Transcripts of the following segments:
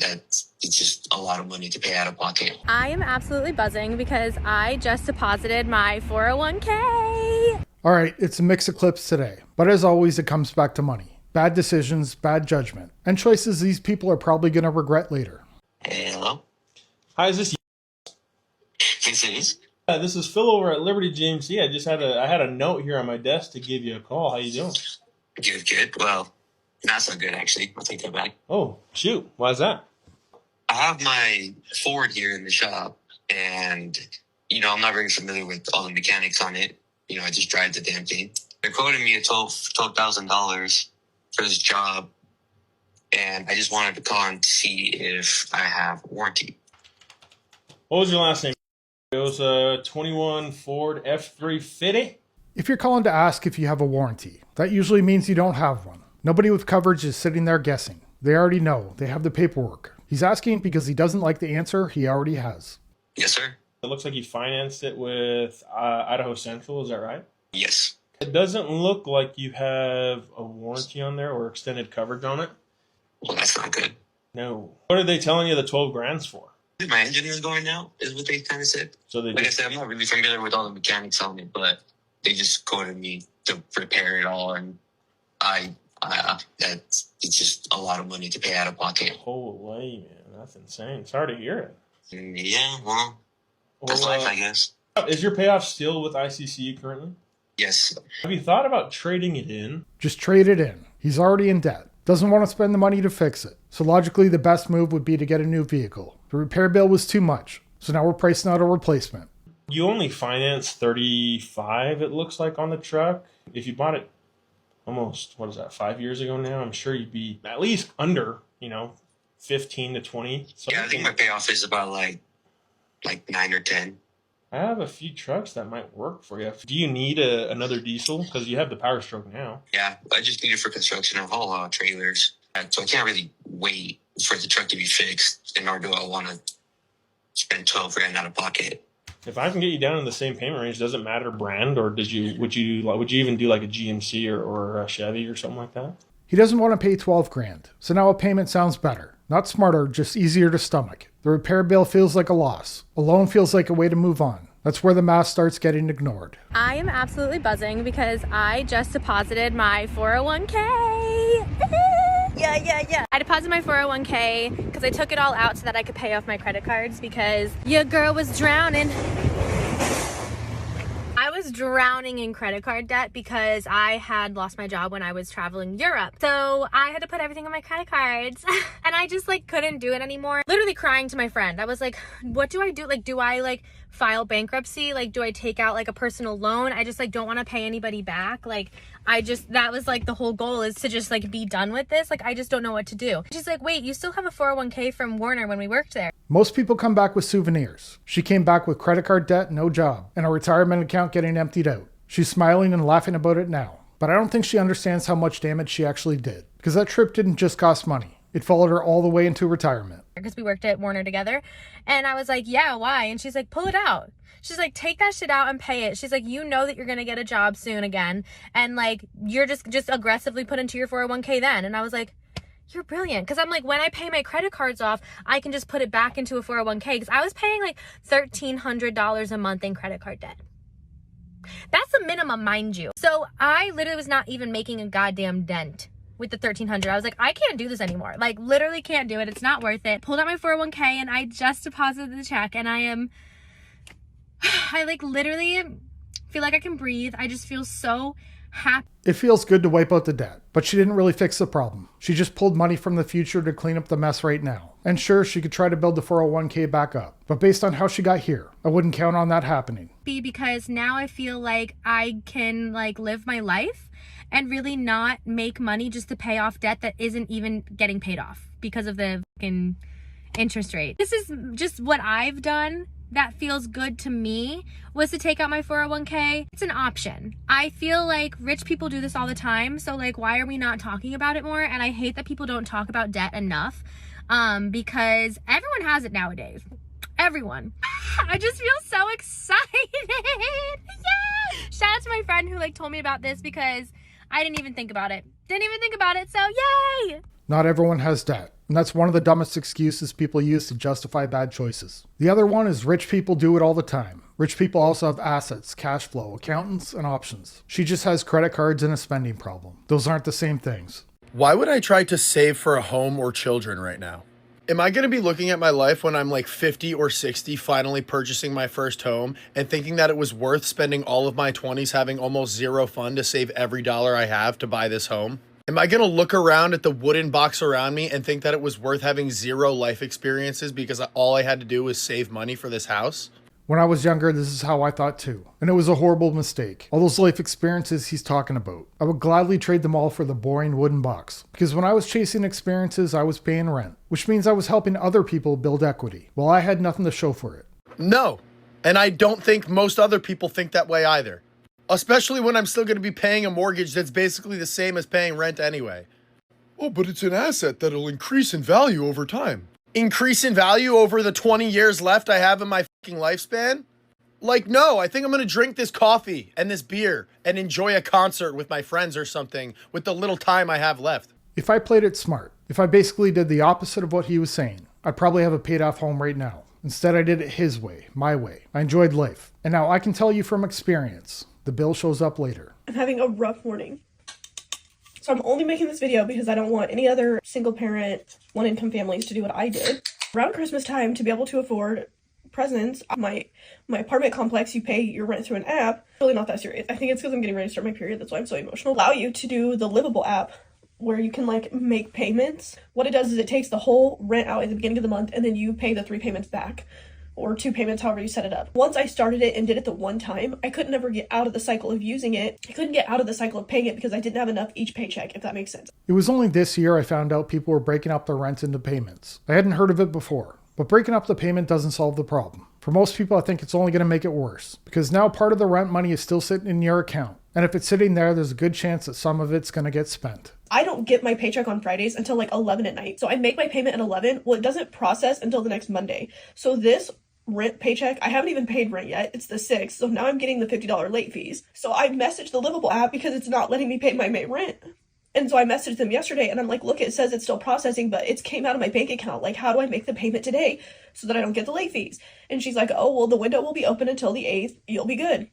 it's just a lot of money to pay out of pocket. I am absolutely buzzing because I just deposited my 401k. All right, it's a mix of clips today, but as always, it comes back to money. Bad decisions, bad judgment, and choices these people are probably going to regret later. Hello? Hi, is this? Yes, it is. This is Phil over at Liberty GMC. I had a note here on my desk to give you a call. How you doing? Good. Well, not so good, actually. I'll take that back. Oh, shoot. Why is that? I have my Ford here in the shop, and, I'm not very familiar with all the mechanics on it. I just drive the damn thing. They're quoting me at $12,000 for this job, and I just wanted to call and see if I have warranty. What was your last name? It was a 21 Ford F-350. If you're calling to ask if you have a warranty, that usually means you don't have one. Nobody with coverage is sitting there guessing. They already know. They have the paperwork. He's asking because he doesn't like the answer he already has. Yes, sir. It looks like you financed it with Idaho Central. Is that right? Yes. It doesn't look like you have a warranty on there or extended coverage on it. Well, that's not good. No. What are they telling you the 12 grand's for? My engine is going out, is what they kind of said. So like I said, I'm not really familiar with all the mechanics on it, but they just quoted me to repair it all, and it's just a lot of money to pay out of pocket. Holy man, that's insane. Sorry to hear it. Yeah, well, that's life, I guess. Is your payoff still with ICCU currently? Yes. Have you thought about trading it in? Just trade it in. He's already in debt. Doesn't want to spend the money to fix it. So logically, the best move would be to get a new vehicle. The repair bill was too much. So now we're pricing out a replacement. You only financed $35, it looks like, on the truck. If you bought it almost, 5 years ago now, I'm sure you'd be at least under, 15 to 20. Yeah, I think my payoff is about like 9 or 10. I have a few trucks that might work for you. Do you need another diesel? Because you have the Power Stroke now. Yeah, I just need it for construction. I haul trailers. So I can't really wait for the truck to be fixed, nor do I want to spend 12 grand out of pocket. If I can get you down in the same payment range, does it matter brand, or would you even do like a GMC or a Chevy or something like that? He doesn't want to pay 12 grand. So now a payment sounds better. Not smarter, just easier to stomach. The repair bill feels like a loss. A loan feels like a way to move on. That's where the math starts getting ignored. I am absolutely buzzing because I just deposited my 401k. Yeah. I deposited my 401k because I took it all out so that I could pay off my credit cards because your girl was drowning. I was drowning in credit card debt because I had lost my job when I was traveling Europe. So I had to put everything on my credit cards and I just couldn't do it anymore. Literally crying to my friend. I was like, what do I do? Do I file bankruptcy? Do I take out a personal loan? I just don't want to pay anybody back. That was the whole goal is to just be done with this. I just don't know what to do. She's like, wait, you still have a 401k from Warner when we worked there. Most people come back with souvenirs. She came back with credit card debt, no job, and a retirement account getting emptied out. She's smiling and laughing about it now. But I don't think she understands how much damage she actually did. Because that trip didn't just cost money. It followed her all the way into retirement. Because we worked at Warner together. And I was like, yeah, why? And she's like, pull it out. She's like, take that shit out and pay it. She's like, you know that you're going to get a job soon again. And you're just aggressively put into your 401k then. And I was like, you're brilliant. Because I'm like, when I pay my credit cards off, I can just put it back into a 401k. Because I was paying $1,300 a month in credit card debt. That's the minimum, mind you. So I literally was not even making a goddamn dent with the $1,300. I was like, I can't do this anymore. Literally can't do it. It's not worth it. Pulled out my 401k and I just deposited the check and I literally feel like I can breathe. I just feel so happy. It feels good to wipe out the debt, but she didn't really fix the problem. She just pulled money from the future to clean up the mess right now. And sure, she could try to build the 401k back up, but based on how she got here, I wouldn't count on that happening. Because now I feel like I can live my life and really not make money just to pay off debt that isn't even getting paid off because of the fucking interest rate. This is just what I've done that feels good to me, was to take out my 401k. It's an option. I feel like rich people do this all the time. So why are we not talking about it more? And I hate that people don't talk about debt enough because everyone has it nowadays. Everyone. I just feel so excited. Yeah. Shout out to my friend who told me about this because I didn't even think about it. So yay. Not everyone has debt. And that's one of the dumbest excuses people use to justify bad choices. The other one is rich people do it all the time. Rich people also have assets, cash flow, accountants, and options. She just has credit cards and a spending problem. Those aren't the same things. Why would I try to save for a home or children right now? Am I going to be looking at my life when I'm like 50 or 60, finally purchasing my first home and thinking that it was worth spending all of my 20s having almost zero fun to save every dollar I have to buy this home? Am I going to look around at the wooden box around me and think that it was worth having zero life experiences because all I had to do was save money for this house? When I was younger, this is how I thought too. And it was a horrible mistake. All those life experiences he's talking about. I would gladly trade them all for the boring wooden box. Because when I was chasing experiences, I was paying rent. Which means I was helping other people build equity. While I had nothing to show for it. No. And I don't think most other people think that way either. Especially when I'm still going to be paying a mortgage that's basically the same as paying rent anyway. Oh, but it's an asset that'll increase in value over time. Increase in value over the 20 years left I have in my fucking lifespan? Like, no, I think I'm going to drink this coffee and this beer and enjoy a concert with my friends or something with the little time I have left. If I played it smart, if I basically did the opposite of what he was saying, I'd probably have a paid off home right now. Instead, I did it his way, my way. I enjoyed life. And now I can tell you from experience, the bill shows up later. I'm having a rough morning. So I'm only making this video because I don't want any other single parent, one income families to do what I did. Around Christmas time, to be able to afford presents, my apartment complex, you pay your rent through an app. Really not that serious. I think it's because I'm getting ready to start my period. That's why I'm so emotional. Allow you to do the Livable app where you can like make payments. What it does is it takes the whole rent out at the beginning of the month and then you pay the 3 payments back. Or 2 payments, however you set it up. Once I started it and did it the one time, I could never get out of the cycle of using it. I couldn't get out of the cycle of paying it because I didn't have enough each paycheck, if that makes sense. It was only this year I found out people were breaking up their rent into payments. I hadn't heard of it before, but breaking up the payment doesn't solve the problem. For most people, I think it's only going to make it worse, because now part of the rent money is still sitting in your account. And if it's sitting there, there's a good chance that some of it's going to get spent. I don't get my paycheck on Fridays until like 11 at night. So I make my payment at 11. Well, it doesn't process until the next Monday. So this rent paycheck, I haven't even paid rent yet. It's the 6th. So now I'm getting the $50 late fees. So I messaged the Livable app because it's not letting me pay my May rent. And so I messaged them yesterday and I'm like, look, it says it's still processing, but it came out of my bank account. Like, how do I make the payment today so that I don't get the late fees? And she's like, oh, well, the window will be open until the 8th. You'll be good.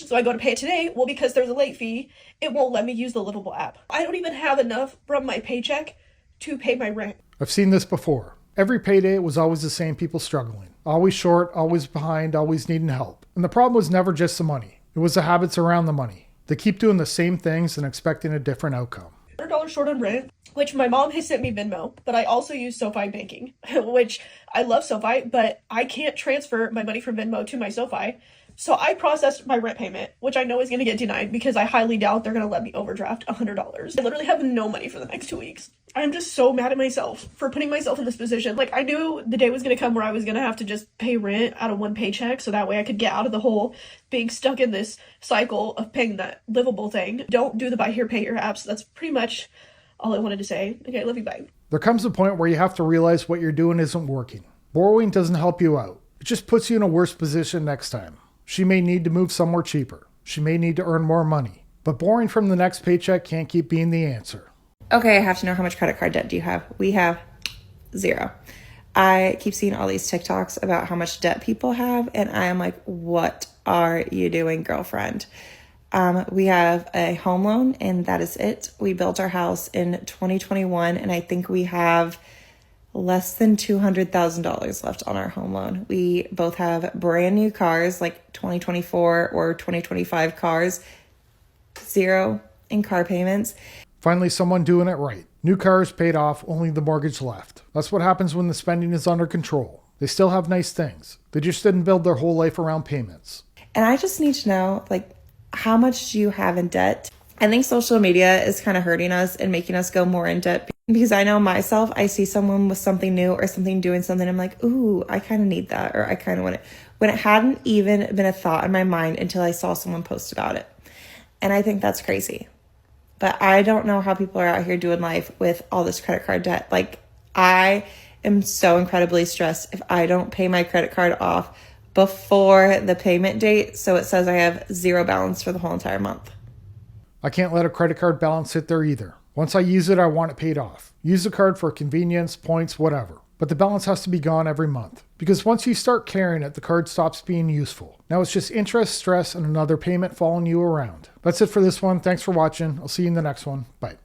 So I go to pay it today. Well, because there's a late fee, it won't let me use the Livable app. I don't even have enough from my paycheck to pay my rent. I've seen this before. Every payday, it was always the same people struggling. Always short, always behind, always needing help. And the problem was never just the money. It was the habits around the money. They keep doing the same things and expecting a different outcome. $100 short on rent, which my mom has sent me Venmo, but I also use SoFi banking, which I love SoFi, but I can't transfer my money from Venmo to my SoFi. So I processed my rent payment, which I know is going to get denied because I highly doubt they're going to let me overdraft $100. I literally have no money for the next 2 weeks. I'm just so mad at myself for putting myself in this position. Like, I knew the day was going to come where I was going to have to just pay rent out of one paycheck so that way I could get out of the whole being stuck in this cycle of paying that Livable thing. Don't do the buy here, pay here apps. That's pretty much all I wanted to say. Okay, love you, bye. There comes a point where you have to realize what you're doing isn't working. Borrowing doesn't help you out. It just puts you in a worse position next time. She may need to move somewhere cheaper. She may need to earn more money. But borrowing from the next paycheck can't keep being the answer. Okay, I have to know, how much credit card debt do you have? We have 0. I keep seeing all these TikToks about how much debt people have, and I am like, what are you doing, girlfriend? We have a home loan, and that is it. We built our house in 2021, and I think we have less than $200,000 left on our home loan. We both have brand new cars, like 2024 or 2025 cars, 0 in car payments. Finally, someone doing it right. New cars paid off, only the mortgage left. That's what happens when the spending is under control. They still have nice things. They just didn't build their whole life around payments. And I just need to know, like, how much do you have in debt? I think social media is kind of hurting us and making us go more in debt, because I know myself, I see someone with something new or something doing something, I'm like, ooh, I kind of need that, or I kind of want it, when it hadn't even been a thought in my mind until I saw someone post about it. And I think that's crazy. But I don't know how people are out here doing life with all this credit card debt. Like, I am so incredibly stressed if I don't pay my credit card off before the payment date, so it says I have 0 balance for the whole entire month. I can't let a credit card balance sit there either. Once I use it, I want it paid off. Use the card for convenience, points, whatever. But the balance has to be gone every month. Because once you start carrying it, the card stops being useful. Now it's just interest, stress, and another payment following you around. That's it for this one. Thanks for watching. I'll see you in the next one. Bye.